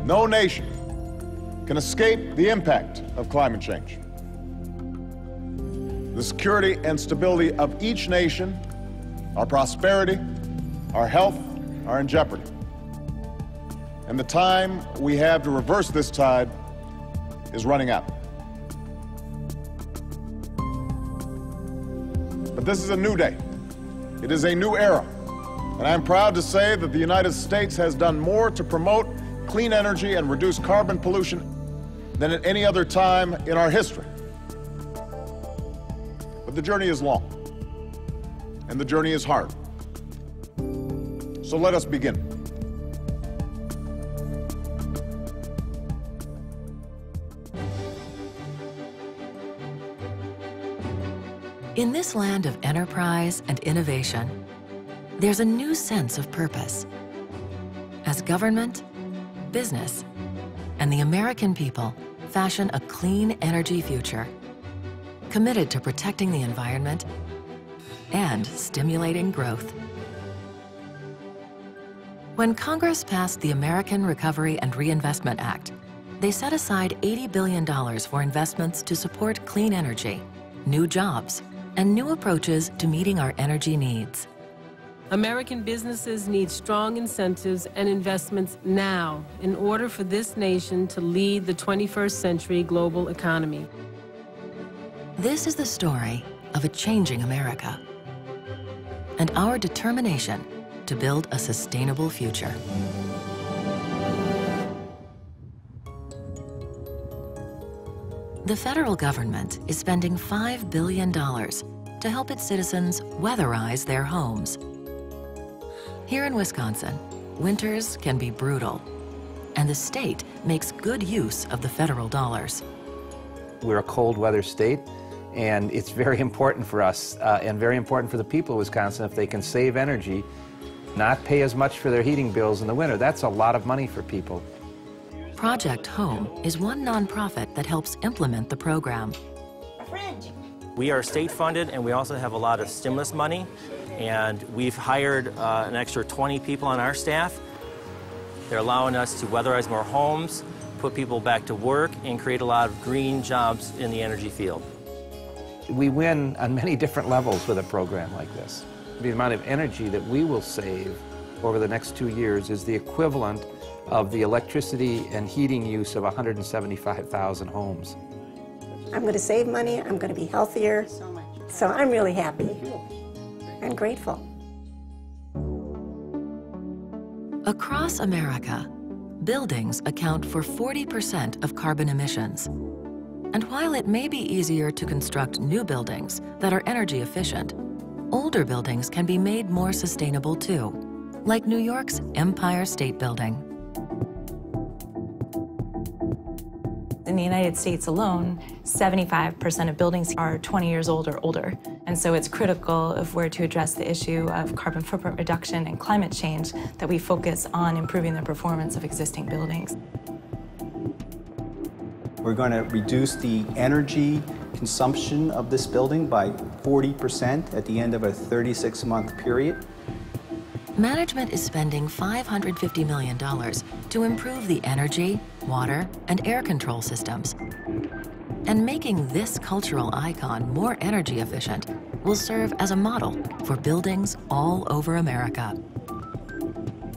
No nation can escape the impact of climate change. The security and stability of each nation, our prosperity, our health, are in jeopardy. And the time we have to reverse this tide is running out. But this is a new day. It is a new era. And I'm proud to say that the United States has done more to promote clean energy and reduce carbon pollution than at any other time in our history. But the journey is long, and the journey is hard. So let us begin. In this land of enterprise and innovation, there's a new sense of purpose. As government, business, and the American people fashion a clean energy future, committed to protecting the environment and stimulating growth. When Congress passed the American Recovery and Reinvestment Act, they set aside $80 billion for investments to support clean energy, new jobs, and new approaches to meeting our energy needs. American businesses need strong incentives and investments now in order for this nation to lead the 21st century global economy. This is the story of a changing America and our determination to build a sustainable future. The federal government is spending $5 billion to help its citizens weatherize their homes. Here in Wisconsin, winters can be brutal, and the state makes good use of the federal dollars. We're a cold weather state, and it's very important for us and very important for the people of Wisconsin if they can save energy, not pay as much for their heating bills in the winter. That's a lot of money for people. Project Home is one nonprofit that helps implement the program. We are state funded, and we also have a lot of stimulus money, and we've hired an extra 20 people on our staff. They're allowing us to weatherize more homes, put people back to work, and create a lot of green jobs in the energy field. We win on many different levels with a program like this. The amount of energy that we will save over the next 2 years is the equivalent of the electricity and heating use of 175,000 homes. I'm going to save money, I'm going to be healthier, so I'm really happy and grateful. Across America, buildings account for 40% of carbon emissions. And while it may be easier to construct new buildings that are energy efficient, older buildings can be made more sustainable too, like New York's Empire State Building. In the United States alone, 75% of buildings are 20 years old or older. And so it's critical, if we're to address the issue of carbon footprint reduction and climate change, that we focus on improving the performance of existing buildings. We're going to reduce the energy consumption of this building by 40% at the end of a 36-month period. Management is spending $550 million to improve the energy, water, and air control systems. And making this cultural icon more energy efficient will serve as a model for buildings all over America.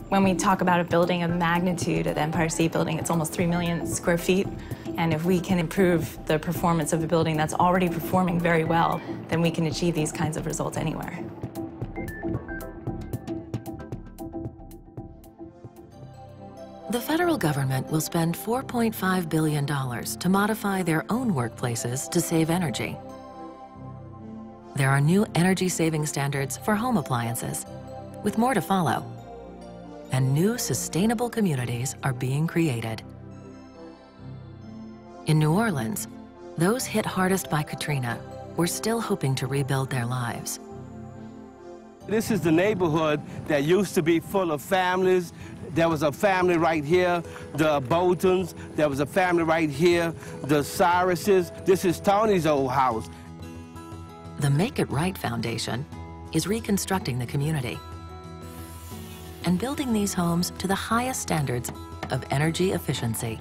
When we talk about a building of magnitude of the Empire State Building, it's almost 3 million square feet. And if we can improve the performance of a building that's already performing very well, then we can achieve these kinds of results anywhere. The federal government will spend $4.5 billion to modify their own workplaces to save energy. There are new energy-saving standards for home appliances, with more to follow. And new sustainable communities are being created. In New Orleans, those hit hardest by Katrina were still hoping to rebuild their lives. This is the neighborhood that used to be full of families. There was a family right here, the Boltons. There was a family right here, the Cyruses. This is Tony's old house. The Make It Right Foundation is reconstructing the community and building these homes to the highest standards of energy efficiency.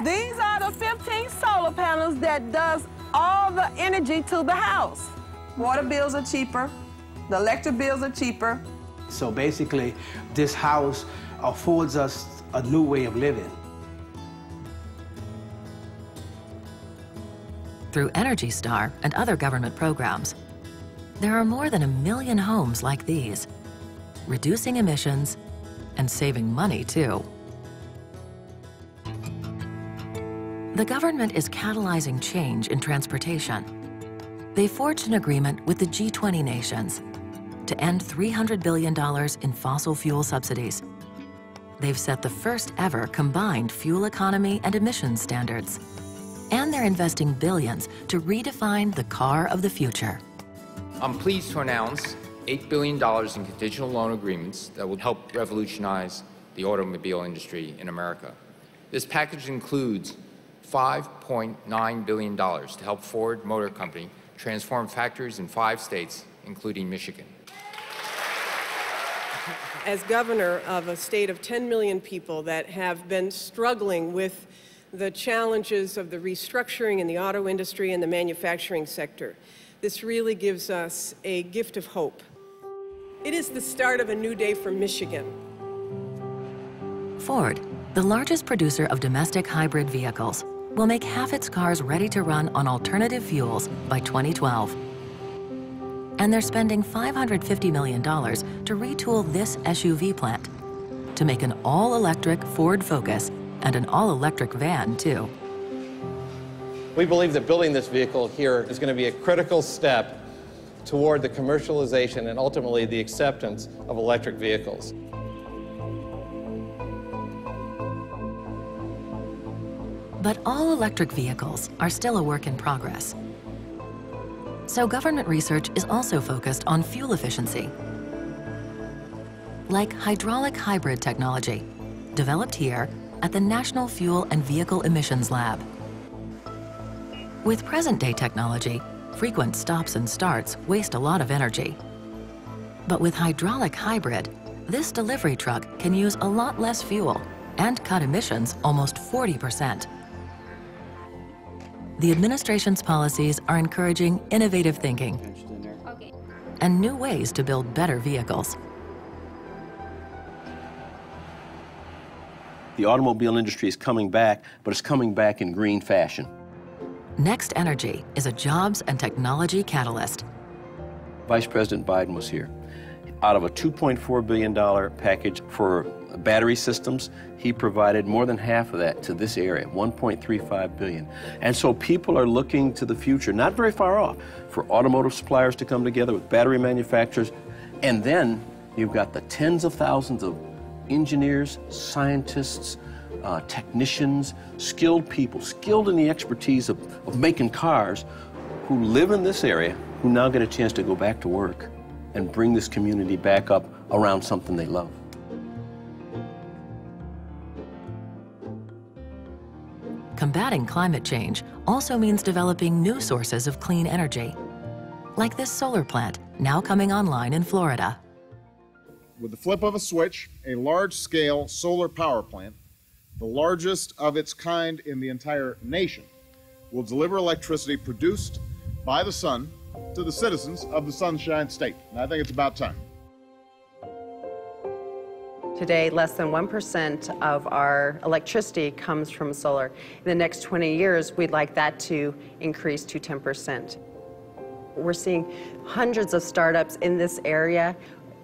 These are the 15 solar panels that does all the energy to the house. Water bills are cheaper, the electric bills are cheaper. So basically, this house affords us a new way of living. Through Energy Star and other government programs, there are more than 1 million homes like these, reducing emissions and saving money too. The government is catalyzing change in transportation. They forged an agreement with the G20 nations to end $300 billion in fossil fuel subsidies. They've set the first ever combined fuel economy and emissions standards. And they're investing billions to redefine the car of the future. I'm pleased to announce $8 billion in conditional loan agreements that will help revolutionize the automobile industry in America. This package includes $5.9 billion to help Ford Motor Company transform factories in 5 states, including Michigan. As governor of a state of 10 million people that have been struggling with the challenges of the restructuring in the auto industry and the manufacturing sector, this really gives us a gift of hope. It is the start of a new day for Michigan. Ford, the largest producer of domestic hybrid vehicles, will make half its cars ready to run on alternative fuels by 2012. And they're spending $550 million to retool this SUV plant to make an all-electric Ford Focus and an all-electric van, too. We believe that building this vehicle here is going to be a critical step toward the commercialization and ultimately the acceptance of electric vehicles. But all electric vehicles are still a work in progress. So government research is also focused on fuel efficiency, like hydraulic hybrid technology, developed here at the National Fuel and Vehicle Emissions Lab. With present-day technology, frequent stops and starts waste a lot of energy. But with hydraulic hybrid, this delivery truck can use a lot less fuel and cut emissions almost 40%. The administration's policies are encouraging innovative thinking and new ways to build better vehicles. The automobile industry is coming back, but it's coming back in green fashion. Next Energy is a jobs and technology catalyst. Vice President Biden was here. Out of a $2.4 billion package for battery systems, he provided more than half of that to this area, $1.35 billion. And so people are looking to the future, not very far off, for automotive suppliers to come together with battery manufacturers. And then you've got the tens of thousands of engineers, scientists, technicians, skilled people, skilled in the expertise of making cars, who live in this area, who now get a chance to go back to work and bring this community back up around something they love. Combating climate change also means developing new sources of clean energy, like this solar plant now coming online in Florida. With the flip of a switch, a large-scale solar power plant, the largest of its kind in the entire nation, will deliver electricity produced by the sun to the citizens of the Sunshine State. And I think it's about time. Today, less than 1% of our electricity comes from solar. In the next 20 years, we'd like that to increase to 10%. We're seeing hundreds of startups in this area.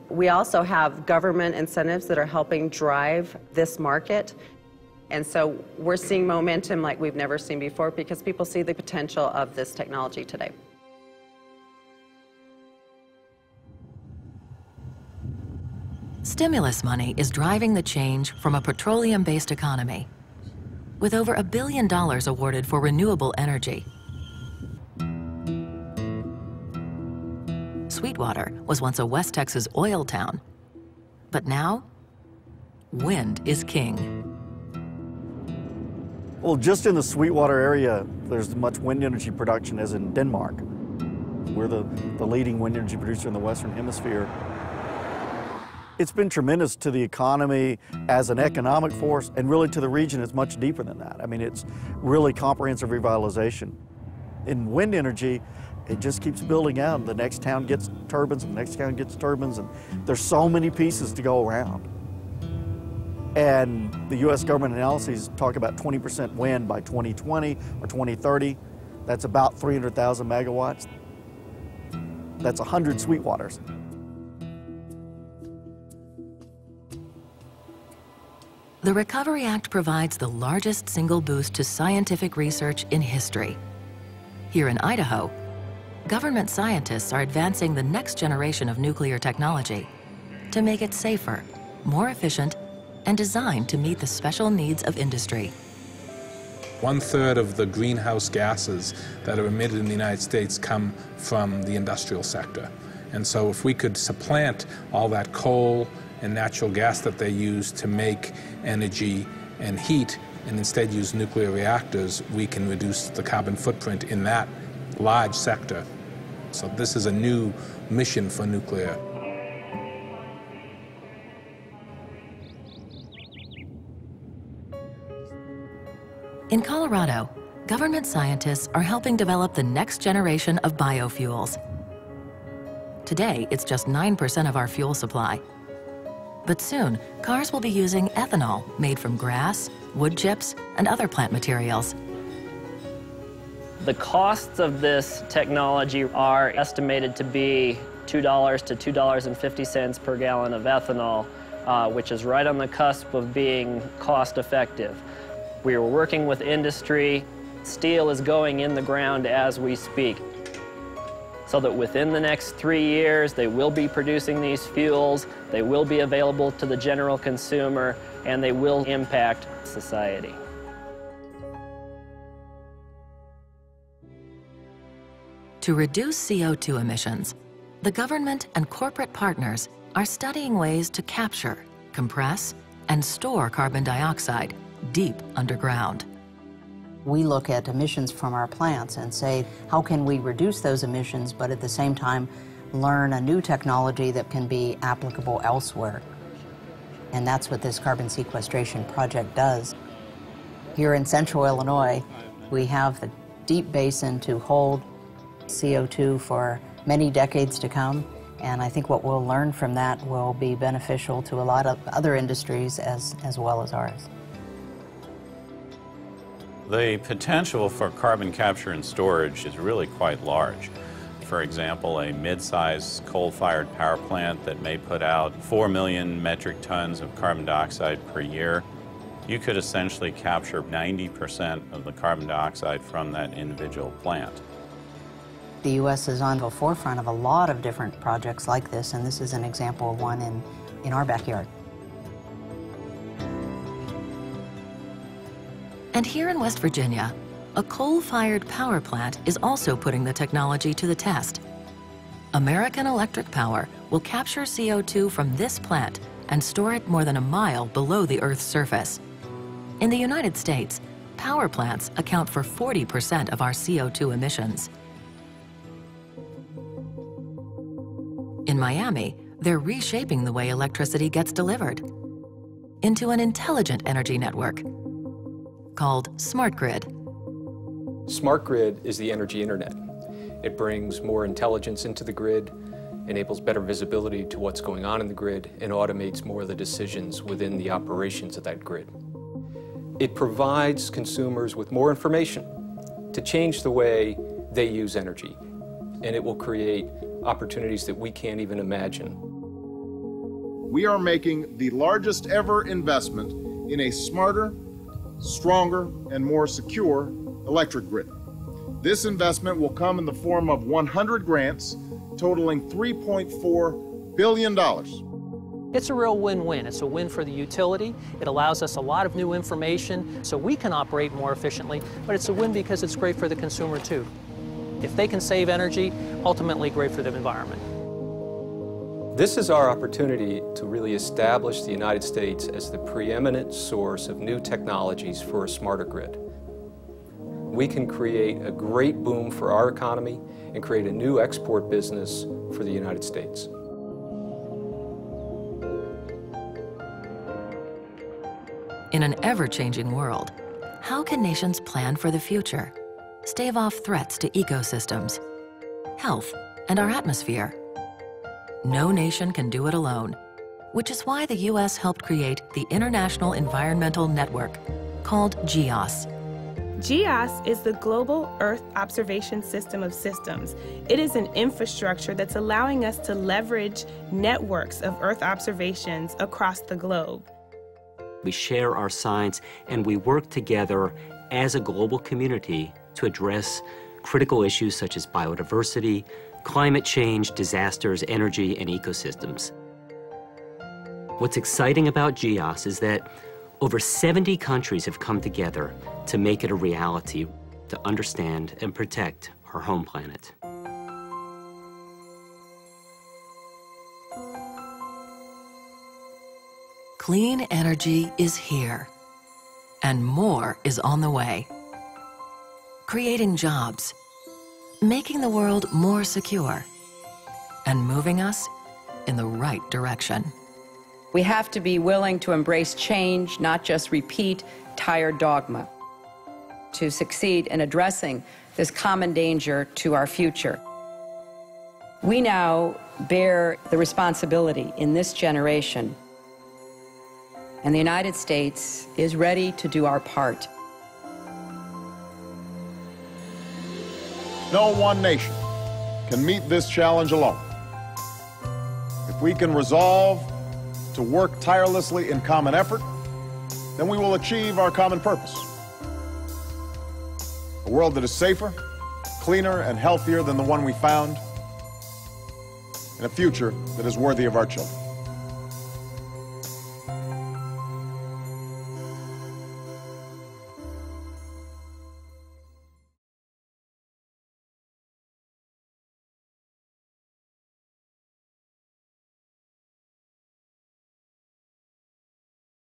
We also have government incentives that are helping drive this market. And so we're seeing momentum like we've never seen before because people see the potential of this technology today. Stimulus money is driving the change from a petroleum-based economy. With over $1 billion awarded for renewable energy, Sweetwater was once a West Texas oil town, but now, wind is king. Well, just in the Sweetwater area, there's as much wind energy production as in Denmark. We're the leading wind energy producer in the Western Hemisphere. It's been tremendous to the economy as an economic force, and really to the region it's much deeper than that. I mean, it's really comprehensive revitalization. In wind energy, it just keeps building out. The next town gets turbines, and the next town gets turbines, and there's so many pieces to go around. And the U.S. government analyses talk about 20% wind by 2020 or 2030. That's about 300,000 megawatts. That's 100 Sweetwaters. The Recovery Act provides the largest single boost to scientific research in history. Here in Idaho, government scientists are advancing the next generation of nuclear technology to make it safer, more efficient, and designed to meet the special needs of industry. 1/3 of the greenhouse gases that are emitted in the United States come from the industrial sector. And so if we could supplant all that coal and natural gas that they use to make energy and heat, and instead use nuclear reactors, we can reduce the carbon footprint in that large sector. So this is a new mission for nuclear. In Colorado, government scientists are helping develop the next generation of biofuels. Today, it's just 9% of our fuel supply. But soon, cars will be using ethanol made from grass, wood chips, and other plant materials. The costs of this technology are estimated to be $2 to $2.50 per gallon of ethanol, which is right on the cusp of being cost effective. We are working with industry. Steel is going in the ground as we speak, so that within the next 3 years, they will be producing these fuels, they will be available to the general consumer, and they will impact society. To reduce CO2 emissions, the government and corporate partners are studying ways to capture, compress, and store carbon dioxide deep underground. We look at emissions from our plants and say, how can we reduce those emissions, but at the same time learn a new technology that can be applicable elsewhere? And that's what this carbon sequestration project does. Here in central Illinois, we have the deep basin to hold CO2 for many decades to come, and I think what we'll learn from that will be beneficial to a lot of other industries as well as ours. The potential for carbon capture and storage is really quite large. For example, a mid-sized coal-fired power plant that may put out 4 million metric tons of carbon dioxide per year, you could essentially capture 90% of the carbon dioxide from that individual plant. The U.S. is on the forefront of a lot of different projects like this, and this is an example of one in our backyard. And here in West Virginia, a coal-fired power plant is also putting the technology to the test. American Electric Power will capture CO2 from this plant and store it more than a mile below the Earth's surface. In the United States, power plants account for 40% of our CO2 emissions. In Miami, they're reshaping the way electricity gets delivered into an intelligent energy network called Smart Grid. Smart Grid is the energy internet. It brings more intelligence into the grid, enables better visibility to what's going on in the grid, and automates more of the decisions within the operations of that grid. It provides consumers with more information to change the way they use energy, and it will create opportunities that we can't even imagine. We are making the largest ever investment in a smarter, stronger, and more secure electric grid. This investment will come in the form of 100 grants totaling $3.4 billion. It's a real win-win. It's a win for the utility. It allows us a lot of new information so we can operate more efficiently, but it's a win because it's great for the consumer too. If they can save energy, ultimately great for the environment. This is our opportunity to really establish the United States as the preeminent source of new technologies for a smarter grid. We can create a great boom for our economy and create a new export business for the United States. In an ever-changing world, how can nations plan for the future, stave off threats to ecosystems, health, and our atmosphere? No nation can do it alone, which is why the U.S. helped create the International Environmental Network, called GEOS. GEOS is the Global Earth Observation System of Systems. It is an infrastructure that's allowing us to leverage networks of Earth observations across the globe. We share our science and we work together as a global community to address critical issues such as biodiversity, climate change, disasters, energy, and ecosystems. What's exciting about GEOS is that over 70 countries have come together to make it a reality, to understand and protect our home planet. Clean energy is here, and more is on the way. Creating jobs, making the world more secure, and moving us in the right direction. We have to be willing to embrace change, not just repeat tired dogma, to succeed in addressing this common danger to our future. We now bear the responsibility in this generation, and the United States is ready to do our part. No one nation can meet this challenge alone. If we can resolve to work tirelessly in common effort, then we will achieve our common purpose. A world that is safer, cleaner, and healthier than the one we found, and a future that is worthy of our children.